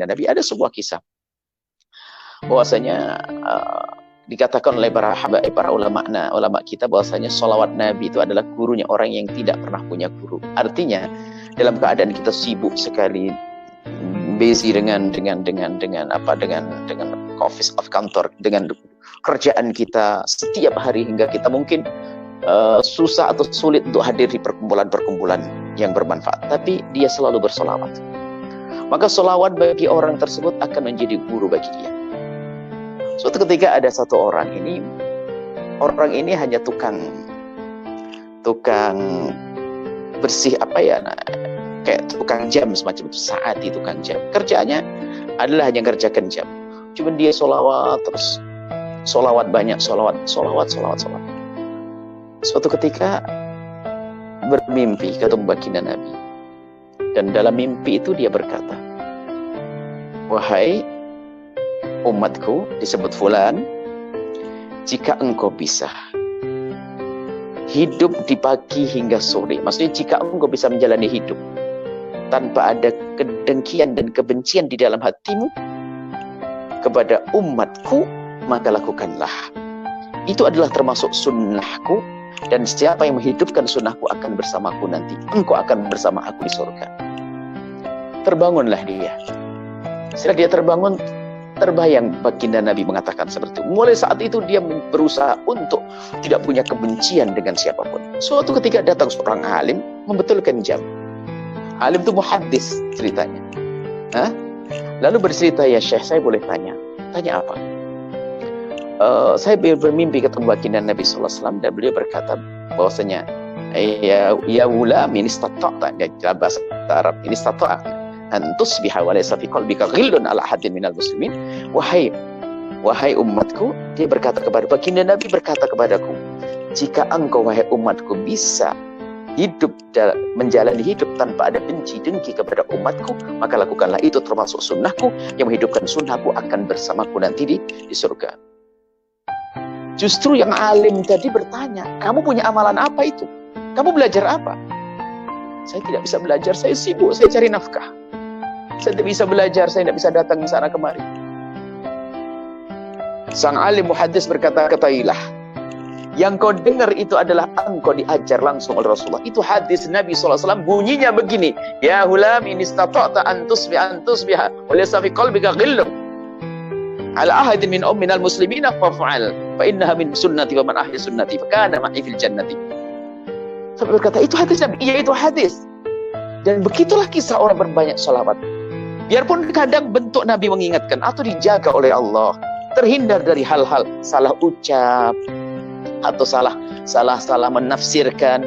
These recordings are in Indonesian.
Nabi. Ada sebuah kisah bahwasanya dikatakan oleh para ulama kita bahwasanya sholawat Nabi itu adalah gurunya orang yang tidak pernah punya guru. Artinya dalam keadaan kita sibuk sekali, busy dengan office of kantor, dengan kerjaan kita setiap hari, hingga kita mungkin susah atau sulit untuk hadir di perkumpulan-perkumpulan yang bermanfaat, tapi dia selalu bersolawat. Maka solawat bagi orang tersebut akan menjadi guru bagi dia. Suatu ketika ada satu orang ini hanya tukang bersih kayak tukang jam semacam itu, saat itu tukang jam. Kerjanya adalah hanya kerjakan jam. Cuma dia solawat terus, solawat banyak, solawat. Suatu ketika bermimpi ketemu baginda Nabi, dan dalam mimpi itu dia berkata, "Wahai umatku," disebut fulan, "jika engkau bisa hidup di pagi hingga sore," maksudnya jika engkau bisa menjalani hidup tanpa ada kedengkian dan kebencian di dalam hatimu kepada umatku, maka lakukanlah. Itu adalah termasuk sunnahku, dan siapa yang menghidupkan sunnahku akan bersamaku nanti. Engkau akan bersama aku di surga. Terbangunlah dia. Setelah dia terbangun, terbayang baginda Nabi mengatakan seperti itu. Mulai saat itu dia berusaha untuk tidak punya kebencian dengan siapapun. Suatu ketika datang seorang alim membetulkan jam. Alim itu muhaddis ceritanya. Lalu bercerita, "Ya Syekh, saya boleh tanya?" "Tanya apa?" "Saya bermimpi ketemu baginda Nabi SAW, dan beliau berkata bahwasanya ya gulam, ini istata'ta," dalam bahasa Arab, ini istata'ta an tusbiha wa laysa fi qalbika ghillun ala ahadin minal muslimin. Wahai umatku, dia berkata kepada baginda Nabi, berkata kepadaku, "Jika engkau wahai umatku bisa menjalani hidup tanpa ada benci dengki kepada umatku, maka lakukanlah. Itu termasuk sunnahku, yang menghidupkan sunnahku akan bersamaku nanti di surga." Justru yang alim tadi bertanya, "Kamu punya amalan apa itu? Kamu belajar apa?" "Saya tidak bisa belajar, saya sibuk, saya cari nafkah. Saya tidak bisa belajar, saya tidak bisa datang ke sana kemari." Sang alim muhaddis berkata, "Ketahuilah, yang kau dengar itu adalah engkau diajar langsung oleh Rasulullah. Itu hadis Nabi SAW, bunyinya begini, ya hulam in istata'ta an tusbiha wa laysa fi qalbika ghillun ala ahadin minal muslimina fa'al fa innaha min sunnati wa man ahya sunnati fa kana ma'i fil jannati." Sampai berkata, itu hadis Nabi. Iya, itu hadis. Dan begitulah kisah orang berbanyak salawat. Biarpun kadang bentuk Nabi mengingatkan atau dijaga oleh Allah, terhindar dari hal-hal salah ucap atau salah menafsirkan.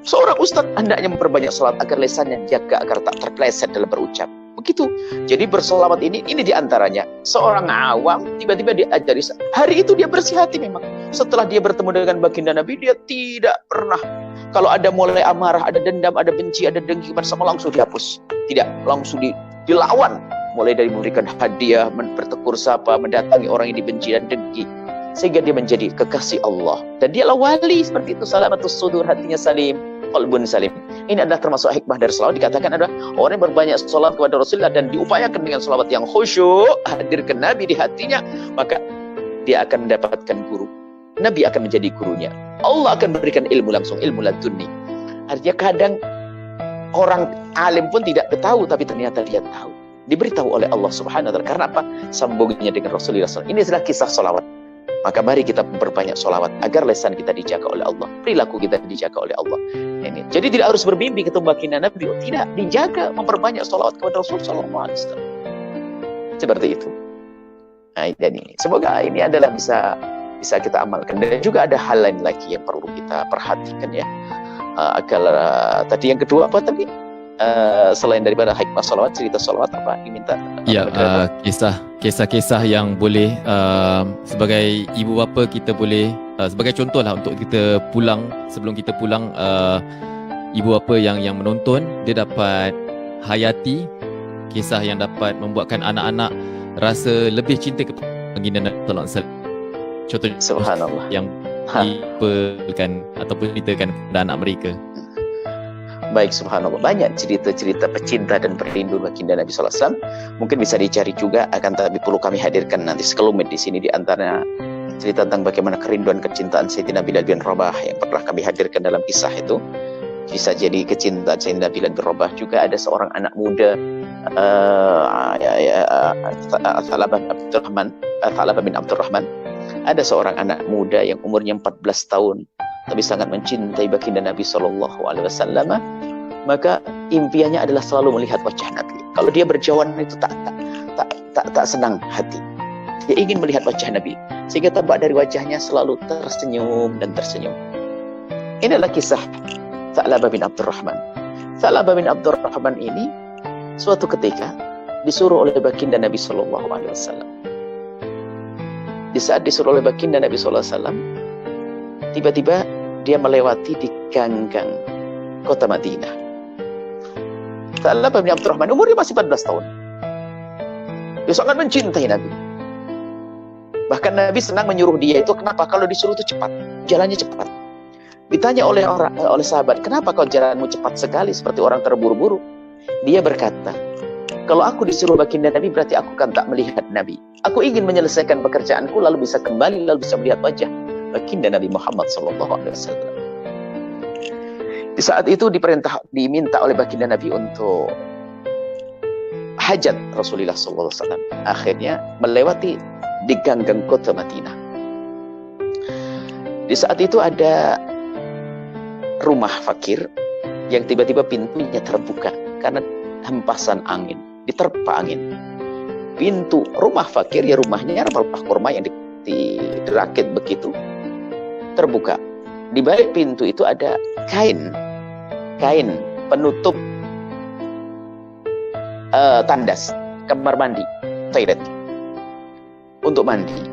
Seorang ustaz hendaknya memperbanyak salat agar lisannya jaga agar tak terpeleset dalam berucap. Begitu. Jadi bersolawat ini diantaranya. Seorang awam tiba-tiba diajari. Hari itu dia bersih hati memang. Setelah dia bertemu dengan baginda Nabi, dia tidak pernah, kalau ada mulai amarah, ada dendam, ada benci, ada dengki bersama, langsung dihapus. Tidak, langsung dilawan. Mulai dari memberikan hadiah, bertegur sapa, mendatangi orang yang dibenci dan dengki, sehingga dia menjadi kekasih Allah. Dan dialah wali seperti itu. Salamatus sudur, hatinya salim, qalbun salim. Ini adalah termasuk hikmah dari salawat. Dikatakan adalah orang yang berbanyak salawat kepada Rasulullah dan diupayakan dengan salawat yang khusyuk, hadirkan Nabi di hatinya, maka dia akan mendapatkan guru. Nabi akan menjadi gurunya. Allah akan memberikan ilmu langsung, ilmu laduni. Artinya kadang orang alim pun tidak tahu, tapi ternyata dia tahu. Diberitahu oleh Allah Subhanahu wa Ta'ala. Karena apa? Sambungnya dengan Rasulullah SAW. Ini adalah kisah salawat. Maka mari kita memperbanyak salawat agar lisan kita dijaga oleh Allah, perilaku kita dijaga oleh Allah. Ini. Jadi tidak harus bermimpi ketemu baginda Nabi. Tidak, dijaga, memperbanyak salawat kepada Rasulullah SAW. Seperti itu. Nah, dan ini. Semoga ini adalah bisa kita amalkan. Dan juga ada hal lain lagi yang perlu kita perhatikan ya. Agar tadi yang kedua apa tadi? Selain daripada hikmah salawat, cerita salawat apa diminta? Ya, kisah-kisah yang boleh sebagai ibu bapa kita boleh sebagai contoh lah untuk kita pulang, sebelum kita pulang, ibu bapa yang menonton, dia dapat hayati kisah yang dapat membuatkan anak-anak rasa lebih cinta kepada baginda Nabi sallallahu alaihi wasallam. Contohnya Subhanallah. yang diperkan ataupun ceritakan kepada anak mereka. Baik, subhanallah. Banyak cerita-cerita pecinta dan perindu baginda Nabi sallallahu alaihi wasallam. Mungkin bisa dicari juga, akan tapi perlu kami hadirkan nanti sekelumit di sini, di antara cerita tentang bagaimana kerinduan kecintaan Sayyidina Bilal bin Rabah yang pernah kami hadirkan dalam kisah itu. Bisa jadi kecintaan Sayyidina Bilal bin Rabah. Juga ada seorang anak muda, Thalabah bin Abdurrahman. Ada seorang anak muda yang umurnya 14 tahun tapi sangat mencintai baginda Nabi sallallahu alaihi wasallam. Maka impiannya adalah selalu melihat wajah Nabi. Kalau dia berjauhan itu tak senang hati. Dia ingin melihat wajah Nabi, sehingga tampak dari wajahnya selalu tersenyum dan tersenyum. Ini adalah kisah Thalabah bin Abdurrahman. Thalabah bin Abdurrahman ini suatu ketika disuruh oleh baginda Nabi sallallahu alaihi wasallam. Di saat disuruh oleh baginda Nabi sallallahu alaihi wasallam, tiba-tiba dia melewati di ganggang kota Madinah. Thalabah bin Abdurrahman umurnya masih 14 tahun. Dia sangat mencintai Nabi. Bahkan Nabi senang menyuruh dia itu, kenapa? Kalau disuruh itu cepat, jalannya cepat. Ditanya oleh sahabat, kenapa kau jalanmu cepat sekali seperti orang terburu-buru? Dia berkata, kalau aku disuruh baginda Nabi berarti aku kan tak melihat Nabi. Aku ingin menyelesaikan pekerjaanku lalu bisa kembali, lalu bisa melihat wajah baginda Nabi Muhammad sallallahu alaihi wasallam. Di saat itu diminta oleh baginda Nabi untuk hajat Rasulullah sallallahu alaihi wasallam. Akhirnya melewati di ganggang kota Madinah. Di saat itu ada rumah fakir yang tiba-tiba pintunya terbuka karena hempasan angin, diterpa angin. Pintu rumah fakir, ya rumahnya pelepah kurma yang dirakit begitu, terbuka. Di balik pintu itu ada kain penutup tandas kamar mandi, toilet untuk mandi.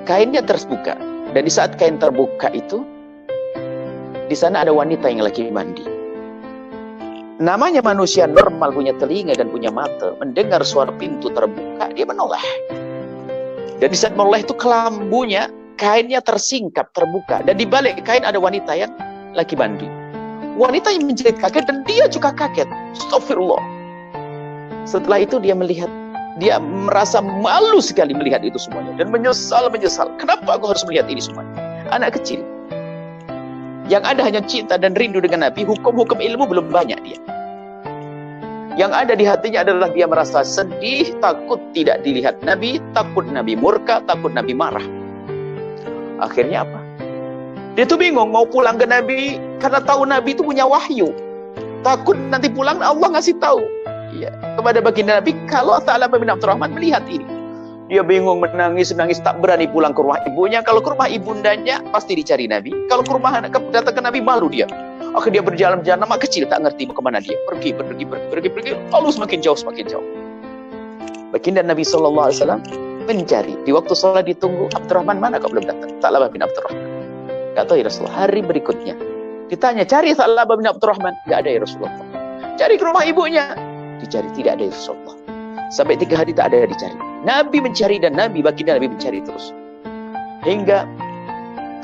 Kainnya terbuka, dan di saat kain terbuka itu, di sana ada wanita yang lagi mandi. Namanya manusia normal, punya telinga dan punya mata, mendengar suara pintu terbuka, dia menoleh. Dan di saat menoleh itu kelambunya, kainnya tersingkap, terbuka. Dan di balik kain ada wanita yang lagi mandi. Wanita yang menjerit kaget dan dia juga kaget. Astagfirullah. Setelah itu dia merasa malu sekali melihat itu semuanya. Dan menyesal. Kenapa aku harus melihat ini semuanya? Anak kecil. Yang ada hanya cinta dan rindu dengan Nabi, hukum-hukum ilmu belum banyak dia. Yang ada di hatinya adalah dia merasa sedih, takut tidak dilihat Nabi, takut Nabi murka, takut Nabi marah. Akhirnya apa? Dia tuh bingung mau pulang ke Nabi karena tahu Nabi itu punya wahyu. Takut nanti pulang Allah ngasih tahu ya, kepada baginda Nabi kalau Thalabah bin Abdurrahman melihat ini. Dia bingung, menangis, tak berani pulang ke rumah ibunya. Kalau ke rumah ibundanya pasti dicari Nabi. Kalau ke rumah datang ke Nabi malu dia. Akhirnya dia berjalan-jalan, nama kecil tak ngerti mau kemana dia. Pergi, lalu semakin jauh. Baginda Nabi sallallahu alaihi wasallam mencari. Di waktu sholat ditunggu, Abdurrahman mana kau belum datang? Thalabah bin Abdurrahman. Gak tahu ya Rasulullah. Hari berikutnya ditanya, cari Thalabah bin Abdurrahman. Gak ada ya Rasulullah. Cari ke rumah ibunya. Dicari, tidak ada ya Rasulullah. Sampai 3 hari tak ada dicari. Nabi mencari dan baginda Nabi mencari terus. Hingga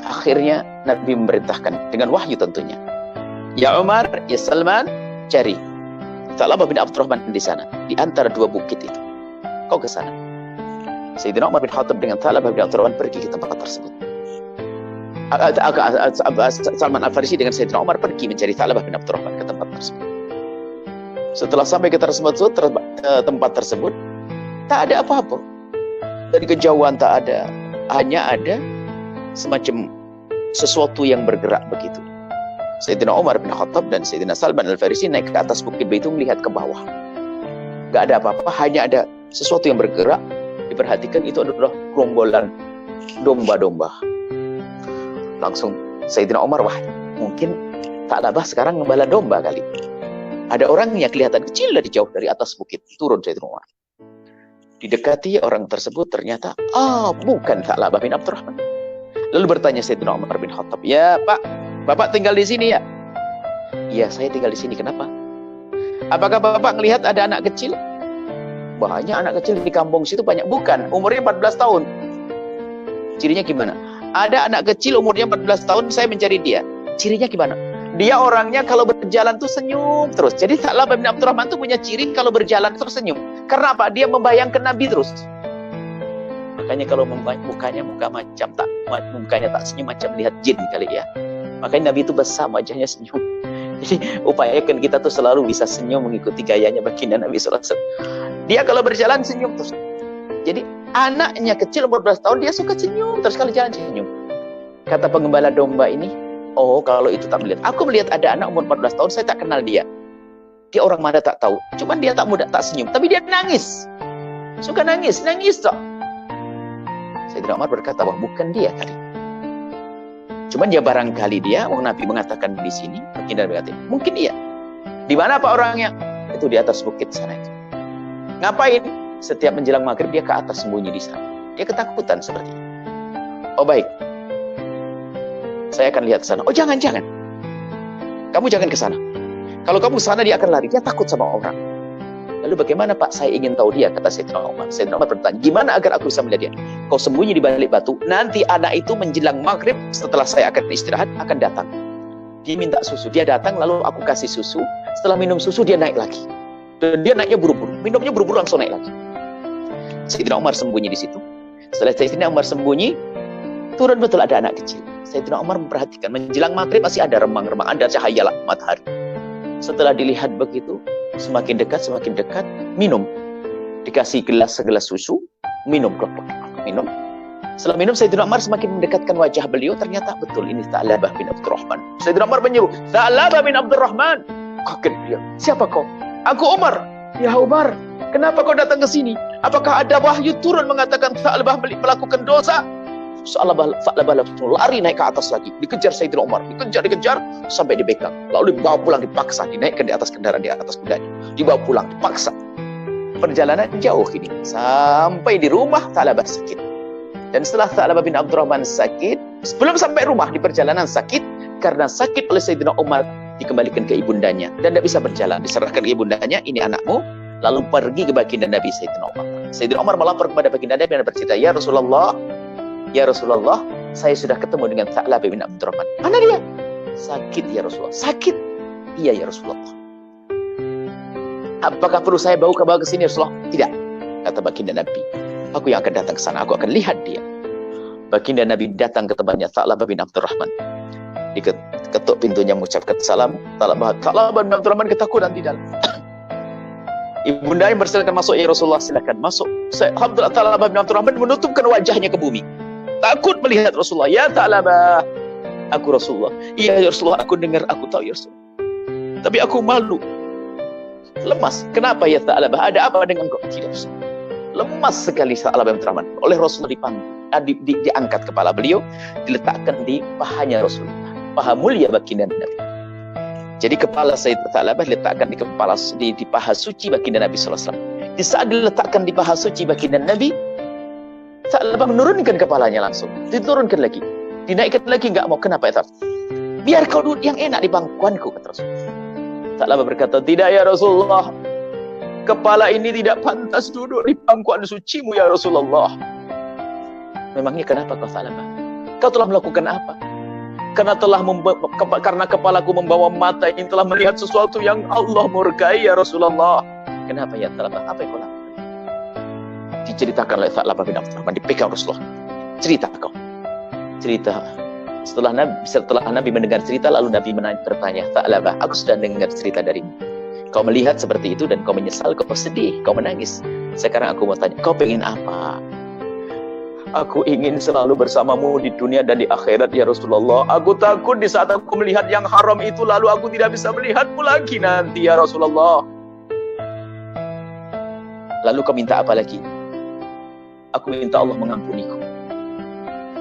akhirnya Nabi memerintahkan dengan wahyu tentunya. Ya Umar, ya Salman, cari Thalabah bin Abdurrahman di sana, di antara 2 bukit itu. Kau ke sana. Sayyidina Umar bin Khattab dengan Thalabah bin Abdurrahman pergi ke tempat tersebut. Salman Al-Farisi dengan Sayyidina Umar pergi mencari Thalabah bin Abdurrahman ke tempat tersebut. Setelah sampai ke tempat tersebut, tak ada apa-apa. Dari kejauhan tak ada, hanya ada semacam sesuatu yang bergerak begitu. Sayyidina Umar bin Khattab dan Sayyidina Salman Al-Farisi naik ke atas bukit itu melihat ke bawah. Gak ada apa-apa, hanya ada sesuatu yang bergerak. Diperhatikan itu adalah gerombolan domba-domba. Langsung Sayyidina Umar, wah mungkin Thalabah sekarang ngembala domba kali. Ada orang yang kelihatan kecil dari jauh dari atas bukit, turun Sayyidina Umar. Didekati orang tersebut, ternyata bukan Thalabah bin Abdurrahman. Lalu bertanya Sayyidina Umar bin Khattab, ya Pak, Bapak tinggal di sini ya? Iya, saya tinggal di sini. Kenapa? Apakah Bapak melihat ada anak kecil? Banyak anak kecil di kampung situ banyak. Bukan, umurnya 14 tahun. Cirinya gimana? Ada anak kecil umurnya 14 tahun, saya mencari dia. Cirinya gimana? Dia orangnya kalau berjalan tuh senyum terus. Jadi Tha'labah bin Abdurrahman tuh punya ciri kalau berjalan terus senyum. Karena apa? Dia membayangkan Nabi terus. Makanya kalau mukanya tak senyum macam lihat jin kali ya. Makanya Nabi itu besar wajahnya senyum. Jadi upayakan kita tuh selalu bisa senyum mengikuti gayanya baginda Nabi SAW. Dia kalau berjalan senyum terus. Jadi anaknya kecil umur 12 tahun dia suka senyum terus, kalau jalan senyum. Kata pengembala domba ini, oh kalau itu tak melihat. Aku melihat ada anak umur 14 tahun, saya tak kenal dia. Dia orang mana tak tahu. Cuman dia tak mudah tak senyum, tapi dia nangis. Suka nangis toh. Sayyidina Umar berkata, wah bukan dia kali. Cuman dia barangkali dia, Nabi mengatakan di sini, baginda berkata, mungkin dia. Di mana Pak orangnya? Itu di atas bukit sana itu. Ngapain? Setiap menjelang maghrib dia ke atas sembunyi di sana. Dia ketakutan seperti itu. Oh baik, saya akan lihat ke sana. Oh jangan. Kamu jangan ke sana. Kalau kamu ke sana dia akan lari. Dia takut sama orang. Lalu bagaimana Pak? Saya ingin tahu dia, kata Sayyidina Umar. Sayyidina Umar bertanya, gimana agar aku bisa melihat dia? Kau sembunyi di balik batu. Nanti anak itu menjelang maghrib, setelah saya akan istirahat, akan datang. Dia minta susu. Dia datang, lalu aku kasih susu. Setelah minum susu, dia naik lagi. Dan dia naiknya buru-buru. Minumnya buru-buru langsung naik lagi. Sayyidina Umar sembunyi di situ. Setelah Sayyidina Umar sembunyi, turun betul ada anak kecil. Sayyidina Umar memperhatikan, menjelang maghrib masih ada remang-remang, ada cahaya matahari. Setelah dilihat begitu, semakin dekat, minum. Dikasih segelas susu, minum. Minum. Setelah minum, Sayyidina Umar semakin mendekatkan wajah beliau, ternyata betul ini Tha'labah bin Abdurrahman. Sayyidina Umar menyeru, Tha'labah bin Abdurrahman. Kaget dia, siapa kau? Aku Umar. Ya Umar, kenapa kau datang ke sini? Apakah ada wahyu turun mengatakan Tha'labah melakukan dosa? Tha'labah langsung lari naik ke atas lagi. Dikejar Sayyidina Umar. Dikejar sampai dibegal. Lalu dibawa pulang dipaksa. Dinaikkan di atas kendaraan, di atas kudanya. Dibawa pulang, dipaksa. Perjalanan jauh ini. Sampai di rumah Tha'labah sakit. Dan setelah Tha'labah bin Abdurrahman sakit, sebelum sampai rumah di perjalanan sakit, karena sakit oleh Sayyidina Umar, dikembalikan ke ibundanya. Dan tidak bisa berjalan. Diserahkan ke ibundanya, ini anakmu. Lalu pergi ke baginda Nabi Sayyidina Umar. Sayyidina Umar melapor kepada baginda Nabi dan bercerita, Ya Rasulullah, saya sudah ketemu dengan Tha'labah bin Abdurrahman. Mana dia? Sakit ya Rasulullah. Sakit? Iya ya Rasulullah. Apakah perlu saya bawa ke sini Rasulullah? Tidak. Kata baginda Nabi. Aku yang akan datang ke sana. Aku akan lihat dia. Baginda Nabi datang ke tempatnya Tha'labah bin Abdurrahman. Diketuk pintunya, mengucapkan salam. Tha'labah bin Abdurrahman ketakutan di dalam. Ibunda yang bersilakan masuk, ya Rasulullah silakan masuk. Alhamdulillah Tha'labah bin Abdurrahman menutupkan wajahnya ke bumi. Takut melihat Rasulullah. Ya Tha'labah, aku Rasulullah. Iya ya Rasulullah, aku dengar, aku tahu ya Rasulullah. Tapi aku malu. Lemas. Kenapa ya Tha'labah? Ada apa dengan kau? Tidak Rasulullah. Lemas sekali Tha'labah bin Abdurrahman. Oleh Rasulullah diangkat kepala beliau, diletakkan di pahanya Rasulullah. Paha mulia baginda Nabi. Jadi kepala Sayyidina Tha'labah diletakkan di paha suci baginda Nabi SAW. Di saat diletakkan di paha suci baginda Nabi, Tha'labah menurunkan kepalanya langsung. Diturunkan lagi. Dinaikkan lagi, enggak mau. Kenapa ya? Biar kau duduk yang enak di bangkuanku, kata Rasulullah. Tha'labah berkata, tidak ya Rasulullah. Kepala ini tidak pantas duduk di bangkuan sucimu ya Rasulullah. Memangnya kenapa kau Tha'labah? Kau telah melakukan apa? Karena kepalaku membawa mata yang telah melihat sesuatu yang Allah murkai ya Rasulullah. Kenapa ya Tha'labah? Apa yang kau lakukan? Diceritakan oleh Tha'labah bin Abdurrahman, dipegang Rasulullah. Cerita kau. Cerita. Setelah Nabi mendengar cerita, lalu Nabi bertanya, Tha'labah, aku sudah dengar cerita darimu. Kau melihat seperti itu dan kau menyesal, kau sedih, kau menangis. Sekarang aku mau tanya, kau pengen apa? Aku ingin selalu bersamamu di dunia dan di akhirat ya Rasulullah. Aku takut di saat aku melihat yang haram itu, lalu aku tidak bisa melihatmu lagi nanti ya Rasulullah. Lalu kau minta apa lagi? Aku minta Allah mengampuniku.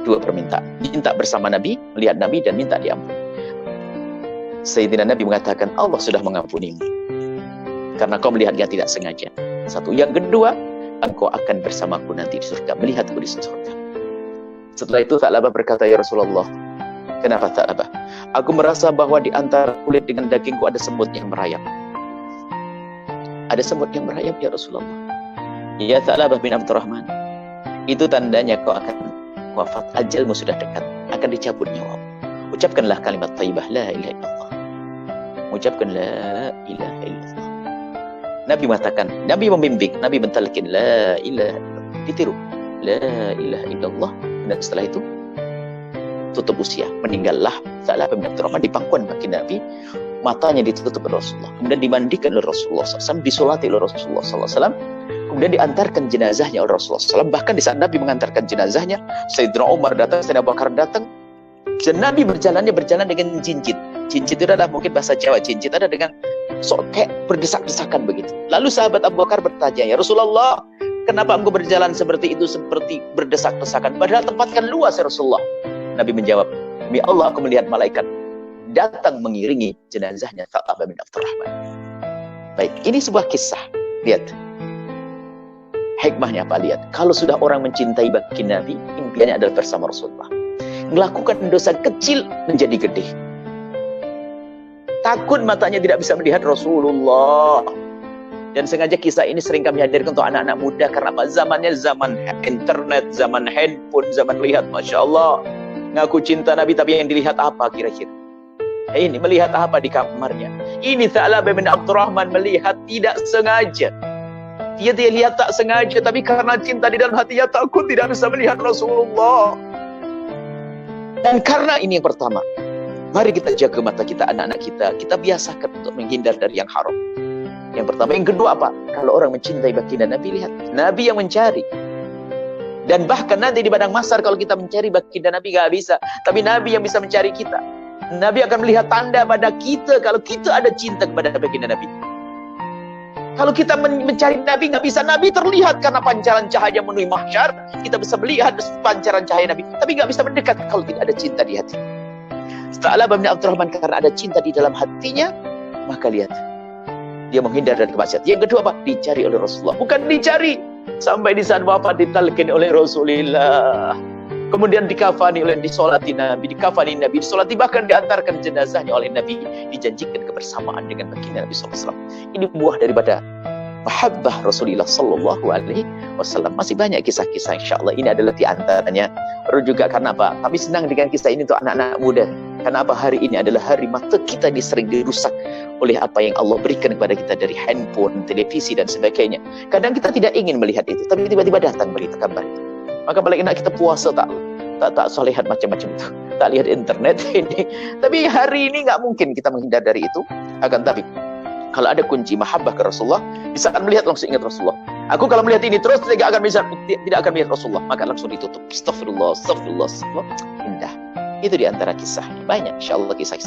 Dua permintaan. Minta bersama Nabi, melihat Nabi, dan minta diampuni. Sayyidina Nabi mengatakan, Allah sudah mengampunimu. Karena kau melihatnya tidak sengaja. Satu. Yang kedua, engkau akan bersamaku nanti di surga, melihatku di surga. Setelah itu Tha'labah berkata, ya Rasulullah, kenapa Tha'labah? Aku merasa bahwa di antara kulit dengan dagingku ada semut yang merayap. Ada semut yang merayap ya Rasulullah. Ya Tha'labah bin Abdurrahman, itu tandanya kau akan wafat, ajalmu sudah dekat, akan dicabut nyawamu. Ucapkanlah kalimat thayyibah, la ilaha illallah. mengucapkan la ilaha illallah. Nabi mengatakan, Nabi membimbing, Nabi mentalkin la ilaha illallah. Ditiru la ilaha illallah. Dan setelah itu tutup usia, meninggallah Sa'labah bin Abdurrahman di pangkuan kaki Nabi, matanya ditutup oleh Rasulullah, kemudian dimandikan oleh Rasulullah SAW, disolati oleh Rasulullah SAW, kemudian diantarkan jenazahnya oleh Rasulullah SAW. Bahkan di saat Nabi mengantarkan jenazahnya, Sayyidina Umar datang, Sayyidina Abu Bakar datang, dan Nabi berjalan dengan cincit. Cincit itu adalah mungkin bahasa Jawa, cincit ada dengan kayak berdesak-desakan begitu. Lalu sahabat Abu Bakar bertanya, ya Rasulullah, kenapa engkau berjalan seperti itu, seperti berdesak-desakan? Padahal tempat kan luas ya Rasulullah. Nabi menjawab, demi Allah aku melihat malaikat datang mengiringi jenazahnya Sa'labah bin Abdurrahman. Baik, ini sebuah kisah. Lihat. Hikmahnya apa? Lihat. Kalau sudah orang mencintai baginda Nabi, impiannya adalah bersama Rasulullah. Melakukan dosa kecil menjadi gede. Takut matanya tidak bisa melihat Rasulullah. Dan sengaja kisah ini sering kami hadirkan untuk anak-anak muda. Karena apa? Zamannya zaman internet, zaman handphone, zaman lihat. Masya Allah. Ngaku cinta Nabi, tapi yang dilihat apa kira-kira? Ini melihat apa di kamarnya? Ini Sa'labah bin Abdurrahman melihat tidak sengaja. Dia lihat tak sengaja, tapi karena cinta di dalam hatinya takut tidak bisa melihat Rasulullah. Dan karena ini yang pertama, mari kita jaga mata kita, anak-anak kita. Kita biasakan untuk menghindar dari yang haram. Yang pertama. Yang kedua apa? Kalau orang mencintai baginda Nabi, lihat. Nabi yang mencari. Dan bahkan nanti di padang mahsyar kalau kita mencari baginda Nabi gak bisa. Tapi Nabi yang bisa mencari kita. Nabi akan melihat tanda pada kita kalau kita ada cinta kepada baginda Nabi. Kalau kita mencari Nabi nggak bisa, Nabi terlihat karena pancaran cahaya memenuhi mahsyar. Kita bisa melihat pancaran cahaya Nabi, tapi nggak bisa mendekat kalau tidak ada cinta di hati. Sa'labah bin Abdurrahman karena ada cinta di dalam hatinya, maka lihat, dia menghindar dari kemaksiatan. Yang kedua apa? Dicari oleh Rasulullah, bukan dicari sampai di saat wafat ditalkin oleh Rasulullah. Kemudian dikafani oleh disolati Nabi, disolati, bahkan diantarkan jenazahnya oleh Nabi, dijanjikan kebersamaan dengan baginda Nabi SAW. Ini buah daripada mahabbah Rasulullah SAW. Masih banyak kisah-kisah, insya Allah ini adalah diantaranya. Baru juga karena apa? Kami senang dengan kisah ini untuk anak-anak muda. Karena apa? Hari ini adalah hari mata kita sering dirusak oleh apa yang Allah berikan kepada kita dari handphone, televisi dan sebagainya. Kadang kita tidak ingin melihat itu, tapi tiba-tiba datang berita kabar itu. Maka paling enak kita puasa tak solehat macam-macam itu, tak lihat internet ini. Tapi hari ini nggak mungkin kita menghindar dari itu. Akan tapi kalau ada kunci mahabbah ke Rasulullah, bisa akan melihat langsung ingat Rasulullah. Aku kalau melihat ini terus tidak akan melihat Rasulullah, maka langsung ditutup. Astagfirullah. Indah. Itu diantara kisah. Banyak, insya Allah kisah-kisah.